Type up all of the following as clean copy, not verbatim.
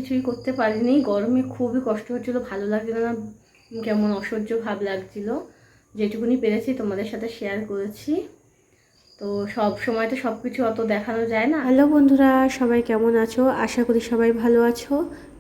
কিছুই করতে পারিনি। গরমে খুবই কষ্ট হচ্ছিলো, ভালো লাগছিল না, কেমন অসহ্য ভাব লাগছিল। যেটুকুনি পেরেছি তোমাদের সাথে শেয়ার করেছি। তো সব সময় তো সব কিছু অত দেখানো যায় না। হ্যালো বন্ধুরা, সবাই কেমন আছো? আশা করি সবাই ভালো আছো।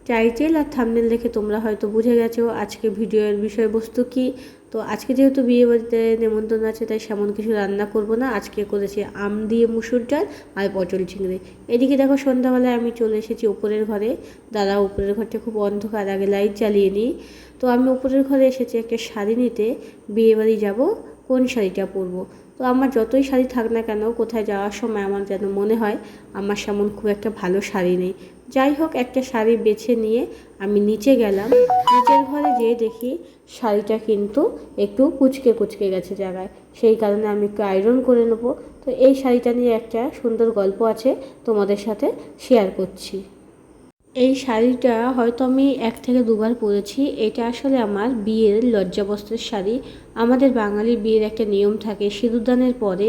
টাইটেল আর থাম্বনেল দেখে তোমরা হয়তো বুঝে গেছো আজকে ভিডিওর বিষয়বস্তু কি। তো আজকে যেহেতু বিয়ে বাড়িতে নেমন্তন্ন আছে, তাই সেমন কিছু রান্না করব না। আজকে করেছি আম দিয়ে মুসুর ডাল আর পটল চিংড়ি। এদিকে দেখো সন্ধ্যাবেলায় আমি চলে এসেছি উপরের ঘরে। দাদা উপরের ঘরটা খুব অন্ধকার, আগে লাইট জ্বালিয়ে নিই। তো আমি উপরের ঘরে এসেছি একটা শাড়ি নিতে। বিয়ে বাড়ি যাবো, কোন শাড়িটা পরবো। তো আমার যতই শাড়ি থাক না কেন, কোথায় যাওয়ার সময় আমার যেন মনে হয় আমার সেমন খুব একটা ভালো শাড়ি নেই। যাই হোক, একটা শাড়ি বেছে নিয়ে আমি নিচে গেলাম। নিচের ঘরে যেয়ে দেখি শাড়িটা কিন্তু একটু কুচকে কুচকে গেছে জায়গায়, সেই কারণে আমি একটু আয়রন করে নেবো। তো এই শাড়িটা নিয়ে একটা সুন্দর গল্প আছে, তোমাদের সাথে শেয়ার করছি। এই শাড়িটা হয়তো আমি 1 থেকে 2 বার পরেছি। এটা আসলে আমার বিয়ের লজ্জাবস্ত্রের শাড়ি। আমাদের বাঙালির বিয়ের একটা নিয়ম থাকে, সিঁদুরদানের পরে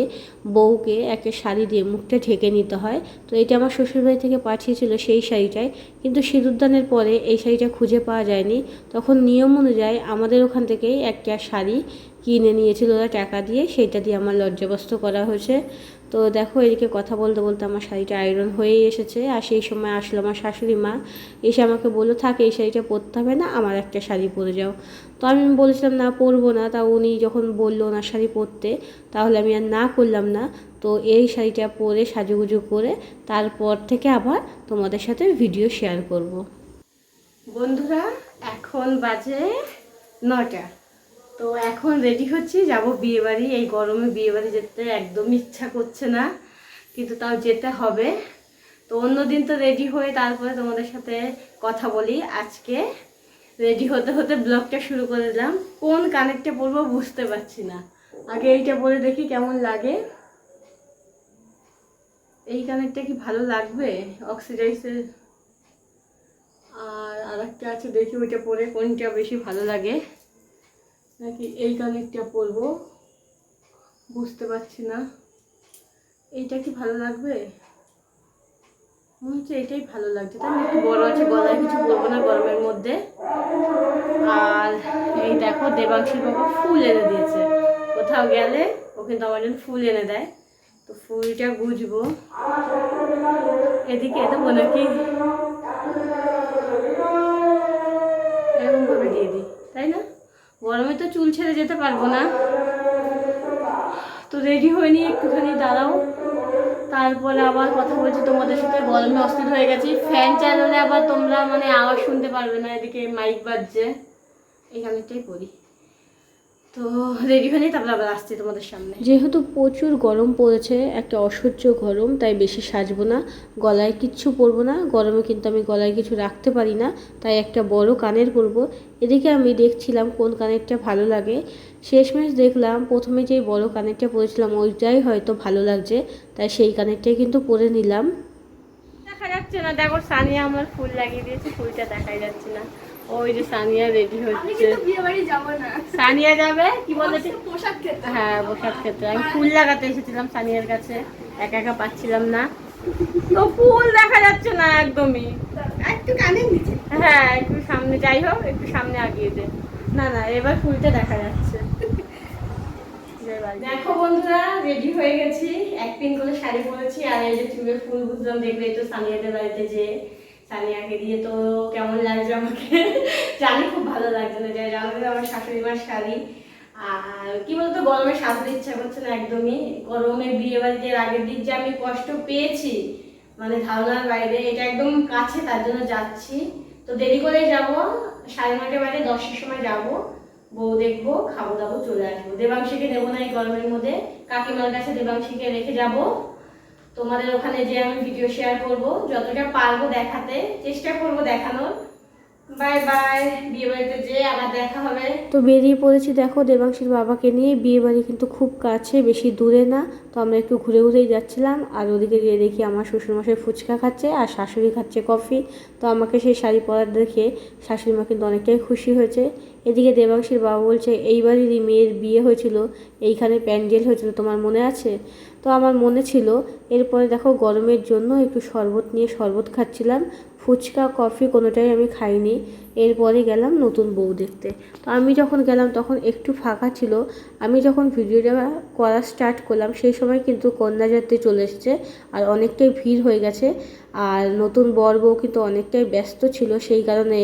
বউকে একটা শাড়ি দিয়ে মুখটা ঢেকে নিতে হয়। তো এটা আমার শ্বশুরবাড়ি থেকে পাঠিয়েছিল সেই শাড়িটাই, কিন্তু সিঁদুরদানের পরে এই শাড়িটা খুঁজে পাওয়া যায়নি। তখন নিয়ম অনুযায়ী আমাদের ওখান থেকেই একটা শাড়ি কিনে নিয়েছিল ওরা টাকা দিয়ে, সেইটা দিয়ে আমার লজ্জাবস্ত্র করা হয়েছে। তো দেখো, এদিকে কথা বলতে বলতে আমার শাড়িটা আয়রন হয়েই এসেছে। আর সেই সময় আসলো আমার শাশুড়ি মা, এসে আমাকে বললো, থাক এই শাড়িটা পরতে হবে না, আমার একটা শাড়ি পরে যাও। তো আমি বলেছিলাম না, পরবো না। তা উনি যখন বললো ওনার শাড়ি পরতে, তাহলে আমি আর না করলাম না। তো এই শাড়িটা পরে সাজুগুজু করে তারপর থেকে আবার তোমাদের সাথে ভিডিও শেয়ার করব। বন্ধুরা, এখন বাজে 9টা। তো এখন রেডি হচ্ছি, যাব বিয়ে বাড়ি। এই গরমে বিয়ে বাড়ি যেতে একদমই ইচ্ছা করছে না, কিন্তু তাও যেতে হবে। তো অন্যদিন তো রেডি হয়ে তারপরে তোমাদের সাথে কথা বলি। আজকে রেডি হতে হতে ব্লগটা শুরু করে দিলাম। কোন কানেরটা পরবো বুঝতে পারছি না। আগে এইটা পরে দেখি কেমন লাগে। এই কানেরটা কি ভালো লাগবে অক্সিডাইজের? আর আরেকটা আছে, দেখি ওইটা পরে কোনটা বেশি ভালো লাগে, নাকি এই কানেরটা পরবো বুঝতে পারছি না। এইটা কি ভালো লাগবে? মনে হচ্ছে এটাই ভালো লাগছে, তাই না? একটু বড় আছে, গলায় কিছু পরবো না গরমের মধ্যে। আর এই দেখো, দেবাংশীর বাবা ফুল এনে দিয়েছে। কোথাও গেলে ও কিন্তু আমার জন্য ফুল এনে দেয়। তো ফুলটা গুজবো, এদিকে দেবো নাকি এরকম ভাবে দিয়ে দিই, তাই না? গরমে তো চুল ছেড়ে যেতে পারবো না। তো রেডি হয়ে নিয়ে একটুখানি দাঁড়াও, তারপরে আবার কথা বলছি তোমাদের সাথে। গরমে অস্থির হয়ে গেছি। ফ্যান চালালে আবার তোমরা মানে আওয়াজ শুনতে পারবে না, এদিকে মাইক বাজছে। এখানেটাই পড়ি। তো রেডি হয়ে নিই, তারপরে আবার আসছি তোমাদের সামনে। যেহেতু প্রচুর গরম পড়েছে, একটা অসহ্য গরম, তাই বেশি সাজবো না, গলায় কিচ্ছু পরবো না। গরমে কিন্তু আমি গলায় কিছু রাখতে পারি না, তাই একটা বড় কানের পরবো। এদিকে আমি দেখছিলাম কোন কানেরটা ভালো লাগে। শেষমেশ দেখলাম প্রথমে যেই বড় কানেরটা পরেছিলাম ওইটাই হয়তো ভালো লাগছে, তাই সেই কানেরটাই কিন্তু পরে নিলাম। দেখা যাচ্ছে না, দেখো সানিয়া আমার ফুল লাগিয়ে দিয়েছে, ফুলটা দেখাই যাচ্ছে না। ওই যে সানিয়া রেডি হচ্ছে। সানিয়া যাবে কি বলে, পোশাক খেতে। হ্যাঁ, পোশাক খেতে। আমি ফুল লাগাতে এসেছিলাম সানিয়ার কাছে, একা একা পাচ্ছিলাম না, তো ফুল দেখা যাচ্ছে না একদমই। একটু কানের নিচে, হ্যাঁ একটু সামনে, যাই হোক একটু সামনে আগিয়ে দে। না না, এবার ফুলটা দেখা যাচ্ছে। দেখো বন্ধুরা, রেডি হয়ে গেছি, এক পিন করে শাড়ি পরেছি, আর এই যে চুলে ফুল বুঝলাম, দেখলে তো সানিয়াদের বাড়িতে যে সানিয়াকে দিয়ে। তো কেমন লাগছে আমাকে জানি, খুব ভালো লাগছে না, যাই জানো আমার শাশুড়ি মার শাড়ি। আর কি বলতো, গরমে সাজতে ইচ্ছা করছে না একদমই। গরমে বিয়ে বাড়িতে আগের দিন যে আমি কষ্ট পেয়েছি, মানে ধারণার বাইরে। এটা একদম কাছে, তার জন্য যাচ্ছি। তো দেরি করে যাব, 9:30 বাজে, 10টার সময় যাবো। বউ দেখবো, খাবো দাবো, চলে আসবো। দেবাংশীকে দেবো না এই গরমের মধ্যে, কাকিমার কাছে দেবাংশীকে রেখে যাব। তোমাদের ওখানে যে আমি ভিডিও শেয়ার করব, যতটা পারবো দেখাতে চেষ্টা করব দেখানোর। বাই বাই, বিয়ে বাড়িতে যে আবার দেখা হবে। তো বেরিয়ে পড়েছি দেখো দেবাংশীর বাবাকে নিয়ে। বিয়ে বাড়ি কিন্তু খুব কাছে, বেশি দূরে না। তো আমরা একটু ঘুরে ঘুরেই যাচ্ছিলাম। আর ওদিকে গিয়ে দেখি আমার শ্বশুরমশাই ফুচকা খাচ্ছে আর শাশুড়ি খাচ্ছে কফি। তো আমাকে সেই শাড়ি পরার দেখে শাশুড়ি মা কিন্তু অনেকটাই খুশি হয়েছে। এদিকে দেবাংশীর বাবা বলছে এইবারেরই মেয়ের বিয়ে হয়েছিল, এইখানে প্যান্ডেল হয়েছিল, তোমার মনে আছে? তো আমার মনে ছিল। এরপরে দেখো গরমের জন্য একটু শরবত নিয়ে শরবত খাচ্ছিলাম, ফুচকা কফি কোনোটাই আমি খাইনি। এরপরে গেলাম নতুন বউ দেখতে। তো আমি যখন গেলাম তখন একটু ফাঁকা ছিল। আমি যখন ভিডিওটা করা স্টার্ট করলাম সেই সময় কিন্তু কন্যাযাত্রী চলে এসেছে আর অনেকটাই ভিড় হয়ে গেছে। আর নতুন বর বউ কিন্তু অনেকটাই ব্যস্ত ছিল, সেই কারণে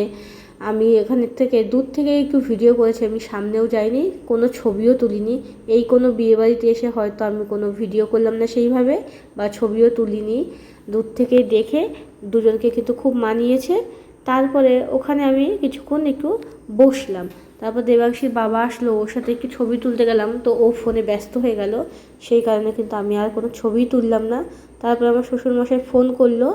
আমি এখানের থেকে দূর থেকে একটু ভিডিও করেছি, আমি সামনেও যাইনি, কোনো ছবিও তুলিনি। এই কোনো বিয়েবাড়িতে এসে হয়তো আমি কোনো ভিডিও করলাম না সেইভাবে, বা ছবিও তুলিনি। দূর থেকে দেখে দুজনকে কিন্তু খুব মানিয়েছে। তারপরে ওখানে আমি কিছুক্ষণ একটু বসলাম। তারপর দেবাংশীর বাবা আসলো, ওর সাথে একটু ছবি তুলতে গেলাম, তো ও ফোনে ব্যস্ত হয়ে গেল, সেই কারণে কিন্তু আমি আর কোনো ছবিই তুললাম না। তারপর আমার শ্বশুরমশাই ফোন করলো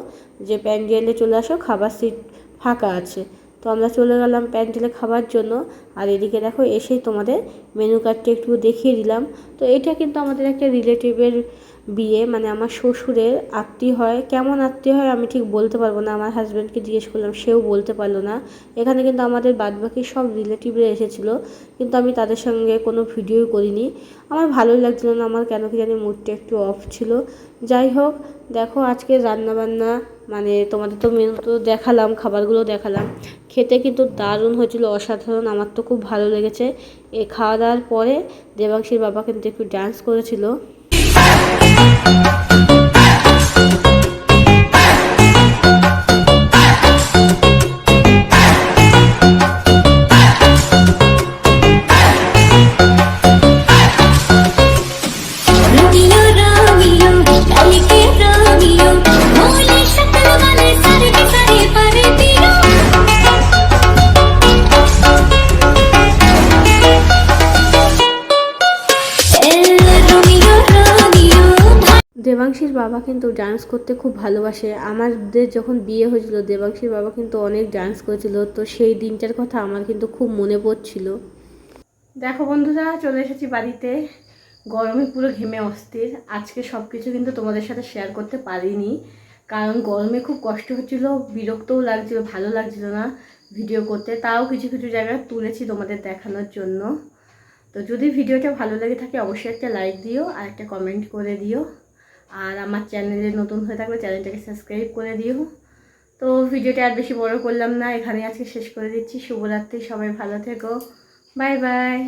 যে প্যান্ডেলে চলে আসো, খাবার সিট ফাঁকা আছে। তো আমরা চলে গেলাম প্যান্ডেলে খাবার জন্য। আর এদিকে দেখো এসেই তোমাদের মেনু কার্ডটা একটু দেখিয়ে দিলাম। তো এটা কিন্তু আমাদের একটা রিলেটিভের বিয়ে, মানে আমার শ্বশুরের আত্মীয় হয়, কেমন আত্মীয় হয় আমি ঠিক বলতে পারবো না, আমার হাজব্যান্ডকে জিজ্ঞেস করলাম সেও বলতে পারলো না। এখানে কিন্তু আমাদের বাদবাকি সব রিলেটিভরা এসেছিলো, কিন্তু আমি তাদের সঙ্গে কোনো ভিডিও করিনি, আমার ভালোই লাগছিলো না, আমার কেন কি জানি মুডটা একটু অফ ছিল। যাই হোক, দেখো আজকে রান্নাবান্না মানে তোমাদের তো মেনু তো দেখালাম, খাবারগুলো দেখালাম, খেতে কিন্তু দারুণ হয়েছিল, অসাধারণ, আমার তো খুব ভালো লেগেছে। এ খাওয়া দাওয়ার পরে দেবাংশীর বাবা কিন্তু একটু ডান্স করেছিল। দেবাংশীর বাবা কিন্তু ডান্স করতে খুব ভালোবাসে, আমাদের যখন বিয়ে হয়েছিল দেবাংশীর বাবা কিন্তু অনেক ডান্স করেছিল, তো সেই দিনটার কথা আমার কিন্তু খুব মনে পড়ছিল। দেখো বন্ধুরা, চলে এসেছি বাড়িতে, গরমে পুরো ঘেমে অস্থির। আজকে সব কিছু কিন্তু তোমাদের সাথে শেয়ার করতে পারিনি, কারণ গরমে খুব কষ্ট হচ্ছিল, বিরক্তও লাগছিল, ভালো লাগছিল না ভিডিও করতে। তাও কিছু কিছু জায়গায় তুলেছি তোমাদের দেখানোর জন্য। তো যদি ভিডিওটা ভালো লেগে থাকে অবশ্যই একটা লাইক দিও আর একটা কমেন্ট করে দিও। আর আমার চ্যানেলে নতুন হয়ে থাকলে চ্যানেলটাকে সাবস্ক্রাইব করে দিও। তো ভিডিওটা আর বেশি বড় করলাম না, এখানে আজকে শেষ করে দিচ্ছি। শুভরাত্রি, সবাই ভালো থেকো, বাই বাই।